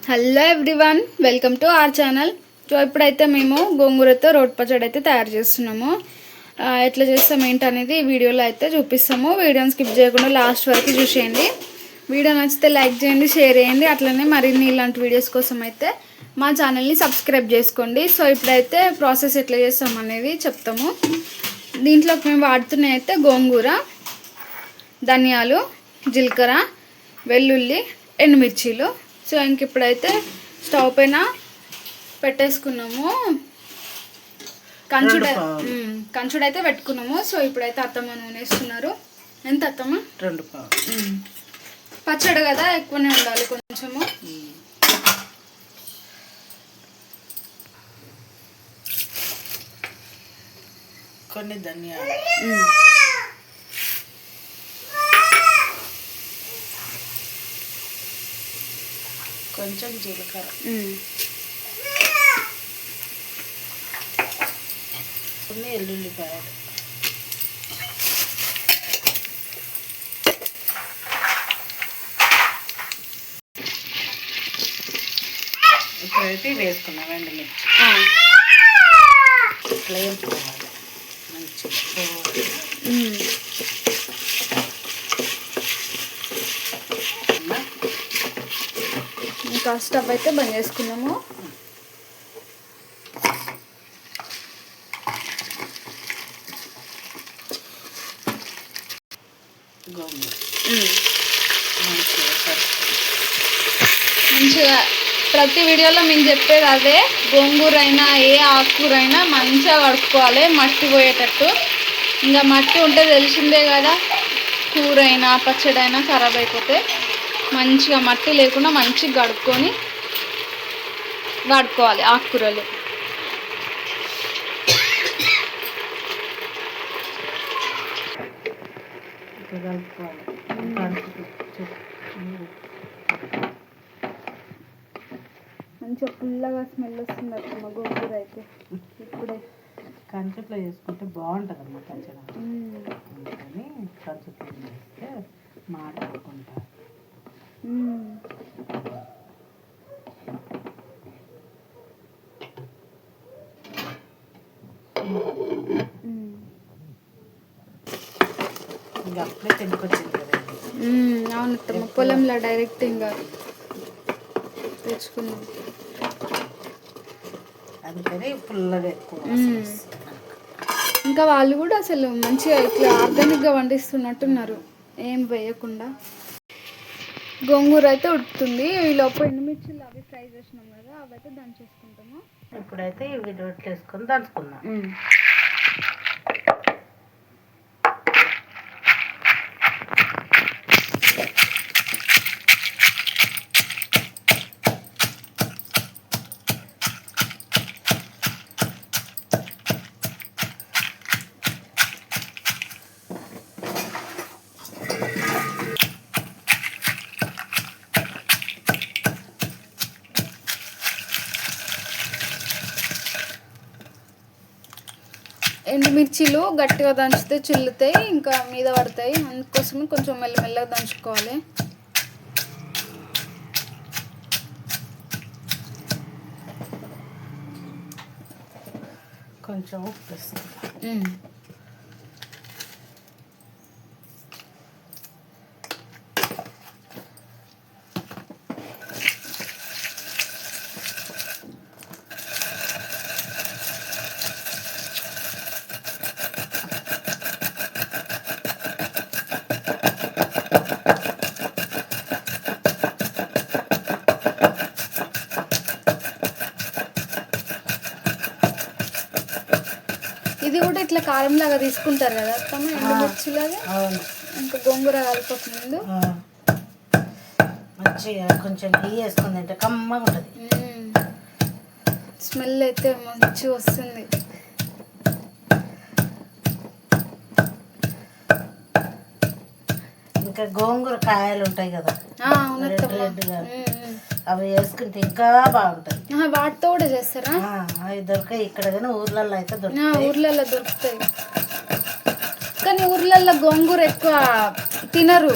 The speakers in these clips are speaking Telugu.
Hello everyone, welcome to our channel. So ఇప్పుడైతే మేము గోంగూరతో రోటి పచ్చడి అయితే తయారు చేస్తున్నాము. ఎట్లా చేస్తాం ఏంటనేది ఈ వీడియోలో అయితే చూపిస్తాము. వీడియోని స్కిప్ చేయకుండా లాస్ట్ వరకు చూసేయండి. వీడియో నచ్చితే లైక్ చేయండి, షేర్ చేయండి. అట్లనే మరిన్ని ఇలాంటి వీడియోస్ కోసం అయితే మా ఛానల్ని సబ్స్క్రైబ్ చేసుకోండి. సో ఇప్పుడైతే ప్రాసెస్ ఎట్లా చేస్తాం అనేది చెప్తాము. దీంట్లోకి మేము వాడుతున్నాయి అయితే గోంగూర, ధనియాలు, జీలకర్ర, వెల్లుల్లి, ఎండుమిర్చీలు. సో ఇంక ఇప్పుడైతే స్టవ్ పైన పెట్టేసుకున్నాము. కంచుడైతే పెట్టుకున్నాము. సో ఇప్పుడైతే అత్తమ్మ నూనె వేస్తున్నారు. ఎంత అత్తమ్మ? 2 పావు. పచ్చడి కదా, ఎక్కువనే ఉండాలి కొంచెము. కొన్ని ధనియాలు, కొంచెం జీలకర్ర, కొన్ని ఎల్లుల్లిపాయలు, ఇప్పుడైతే వేసుకున్నాం ఎండుమిర్చి. ఇట్లా వేసుకోవాలి మంచిగా. ఇంకా స్టవ్ అయితే బంద్ చేసుకున్నాము. మంచిగా ప్రతి వీడియోలో మేము చెప్పేది అదే, గోంగూర అయినా ఏ ఆకుకూర అయినా మంచిగా కడుక్కోవాలి మట్టి పోయేటట్టు. ఇంకా మట్టి ఉంటే తెలిసిందే కదా, కూర అయినా పచ్చడి అయినా ఖరాబ్ అయిపోతే. మంచిగా మట్టి లేకుండా మంచిగా కడుక్కొని వాడుకోవాలి ఆకుకూరలు. మంచిగా పుల్లగా స్మెల్ వస్తుంది అత్తమ్మ గోంగూర అయితే. ఇప్పుడే కంచెట్లో చేసుకుంటే బాగుంటుంది అమ్మ పచ్చడి. అందుకని కంచెట్లో చేస్తే మాట్లాడుకుంటారు. ఇంకా అప్పుడే తెంపుకొచ్చింది కదా. అవును అత్తమ్మ, పొలంలో డైరెక్ట్ ఇంకా తెచ్చుకున్నాం. అందుకని పుల్లగా ఎక్కువ. ఇంకా వాళ్ళు కూడా అసలు మంచిగా ఇట్లా ఆర్గానిక్గా పండిస్తున్నట్టున్నారు, ఏం వేయకుండా. గోంగూర అయితే ఉడుకుతుంది. ఈ లోపు ఎండుమిర్చిలు అవి ఫ్రై చేసినాం కదా, అవి అయితే దంచేసుకుంటాము. ఇప్పుడైతే ఇవి రోట్లు వేసుకొని దంచుకుందాం. ఎండుమిర్చిలు గట్టిగా దంచితే చిల్లుతాయి, ఇంకా మీద పడతాయి. అందుకోసమే కొంచెం మెల్లమెల్లగా దంచుకోవాలి. కొంచెం ఉప్పు వేస్తాం. ఇది కూడా ఇట్లా కారం లాగా తీసుకుంటారు కదా అత్తమ్మ, ఎండుమిర్చిలాగా. ఇంకా గోంగూర కలిపక ముందు మంచిగా కొంచెం నెయ్యి వేసుకుంది అంటే కమ్మగా ఉంటుంది. స్మెల్ అయితే మంచిగా వస్తుంది. ఇంకా గోంగూర కాయలు ఉంటాయి కదా, రెడ్గా, అవి వేసుకుంటే ఇంకా బాగుంటుంది. వాటితో కూడా చేస్తారా? అవి దొరికాయి ఇక్కడ, కానీ ఊర్లలో అయితే దొరుకుతాయి. ఊర్లలో దొరుకుతాయి, కానీ ఊర్లలో గోంగూర ఎక్కువ తినరు.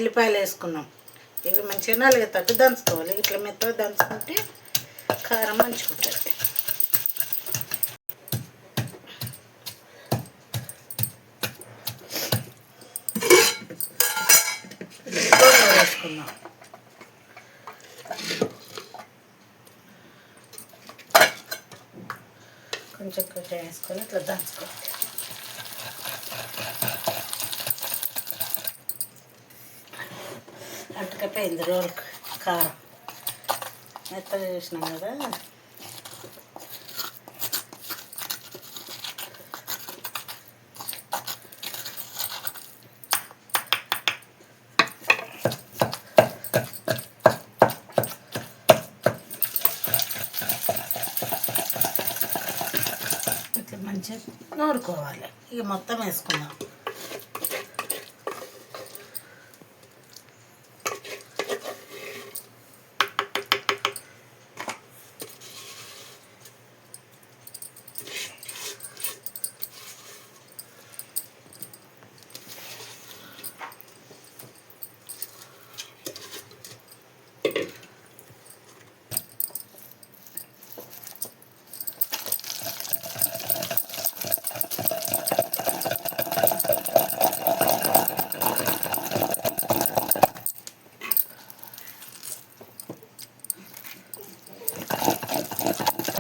ఎల్లిపాయలు వేసుకున్నాం. ఇవి మంచిగా నలిగేటట్టు దంచుకోవాలి. ఇట్లా మెత్తగా దంచుకుంటే కారం మంచిగా ఉంటుంది. గోంగూర వేసుకుందాం. కొంచెం కొంచెం వేసుకొని ఇట్లా దంచుకోవాలి. అటుకపోయింది రోల్ కారం మెత్తగా చేసినాం కదా. ఇట్లా మంచిగా నూరుకోవాలి. ఇక మొత్తం వేసుకుందాం.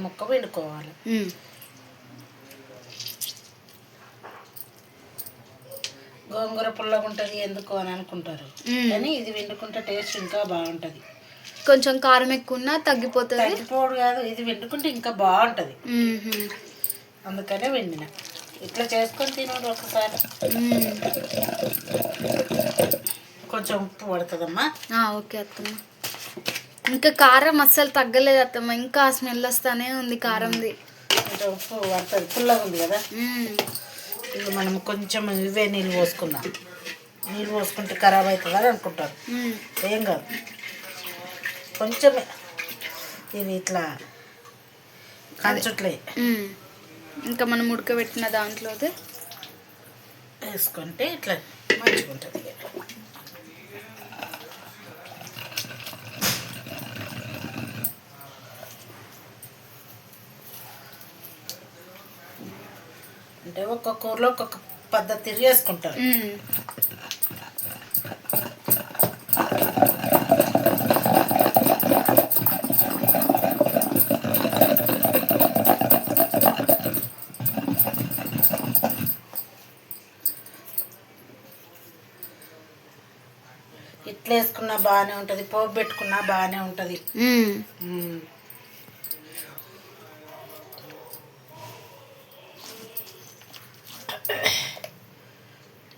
ముక్క పిండుకోవాలి. గోంగూర పుల్లగా ఉంటుంది ఎందుకు అని అనుకుంటారు, కానీ ఇది వండుకుంటే టేస్ట్ ఇంకా బాగుంటుంది. కొంచెం కారం ఎక్కువ ఉన్నా తగ్గిపోతుంది. తగ్గిపోడు కాదు, ఇది వండుకుంటే ఇంకా బాగుంటుంది. అందుకనే వండిన. ఇట్లా చేసుకొని తినడు ఒకసారి. కొంచెం ఉప్పు పడుతుందమ్మా. ఓకే అత్తమ్మ. ఇంకా కారం అస్సలు తగ్గలేదు అత్తమ్మ, ఇంకా స్మెల్ వస్తానే ఉంది కారంది. కొంచెం ఉప్పు పడుతుంది, పుల్లగా ఉంది కదా. ఇక మనం కొంచెం ఇవే నీళ్ళు పోసుకుందాం. నీళ్ళు పోసుకుంటే ఖరాబ్ అవుతుంది అని అనుకుంటారు, ఏం కాదు. కొంచెమే ఇవి ఇట్లా కంచుట్లే ఇంకా మనం ఉడకబెట్టిన దాంట్లో వేసుకుంటే ఇట్లా మంచిగా ఉంటుంది. అంటే ఒక్కొక్క ఊర్లో ఒక్కొక్క పద్ధతి చేసుకుంటారు. ఇట్లా వేసుకున్నా బాగానే ఉంటుంది, పోపు పెట్టుకున్నా బాగానే ఉంటుంది.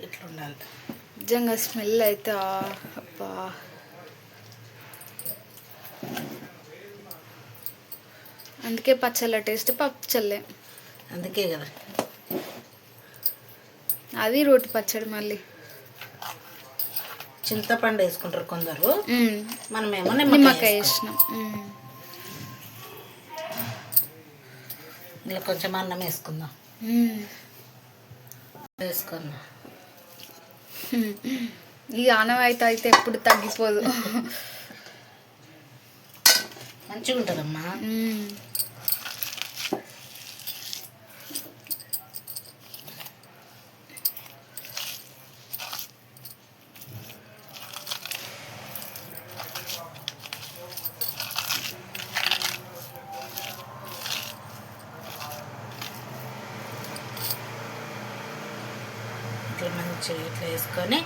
ఇట్లా ఉండాలి. నిజంగా స్మెల్ అయితే అబ్బా. అందుకే పచ్చళ్ళ టేస్ట్ పచ్చళ్ళే. అందుకే కదా అది రోటి పచ్చడి. మళ్ళీ చింతపండు వేసుకుంటారు కొందరు, మనమేమో నిమ్మకాయ వేసినాం. ఇలా కొంచెం అన్నం వేసుకుందాం. వేసుకుందాం. ఈ ఆనవాయితీ అయితే ఎప్పుడు తగ్గిపోదు, మంచిగా ఉంటుందమ్మా. ఇట్లా మంచిగా ఇట్లా వేసుకొని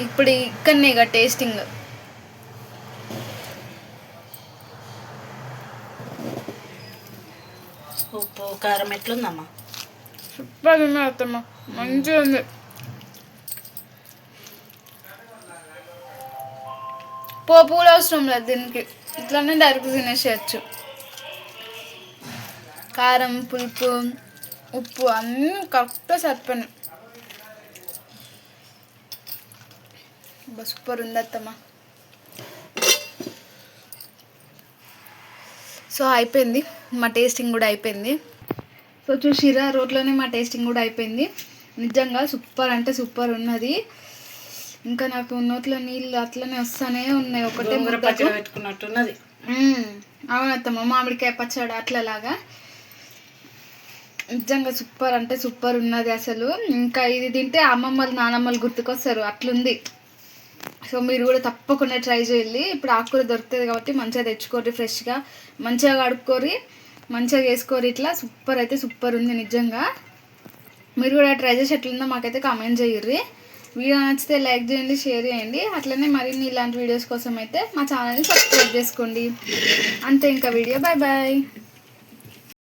ఇప్పుడు ఇక్కడనే ఇక టేస్టింగ్. ఉప్పు కారం ఎట్లుందమ్మా? సూపర్ ఉంది అత్తమ్మ, మంచిగా ఉంది. పోపు కూడా అవసరం లేదు దీనికి, ఇట్లానే డైరెక్ట్ తినేసేయచ్చు. కారం, పులుపు, ఉప్పు అన్నీ కరెక్ట్గా సరిపోయినాయి. సూపర్ ఉంది అత్తమ్మ. సో అయిపోయింది, మా టేస్టింగ్ కూడా అయిపోయింది. సో చూసిరా, రోట్లోనే మా టేస్టింగ్ కూడా అయిపోయింది. నిజంగా సూపర్ అంటే సూపర్ ఉన్నది. ఇంకా నాకు నోట్లో నీళ్ళు అట్లనే వస్తానే ఉన్నాయి. ఒకటే గోంగూర పచ్చడి పెట్టుకున్నట్టున్నది. అవునత్తమ్మ, మామిడికాయ పచ్చడి అట్లలాగా నిజంగా సూపర్ అంటే సూపర్ ఉన్నది అసలు. ఇంకా ఇది తింటే అమ్మమ్మలు నానమ్మలు గుర్తుకొస్తారు అట్లుంది. సో మీరు కూడా తప్పకుండా ట్రై చేయాలి. ఇప్పుడు ఆకుకూర దొరుకుతుంది కాబట్టి మంచిగా తెచ్చుకోరి, ఫ్రెష్గా మంచిగా కడుక్కోరి, మంచిగా చేసుకోరి. ఇట్లా సూపర్ అయితే సూపర్ ఉంది నిజంగా. మీరు కూడా ట్రై చేసి ఎట్లుందో మాకైతే కామెంట్ చేయర్రి. వీడియో నచ్చితే లైక్ చేయండి, షేర్ చేయండి. అట్లనే మరిన్ని ఇలాంటి వీడియోస్ కోసం అయితే మా ఛానల్ని సబ్స్క్రైబ్ చేసుకోండి. అంతే, ఇంకా వీడియో బాయ్ బాయ్.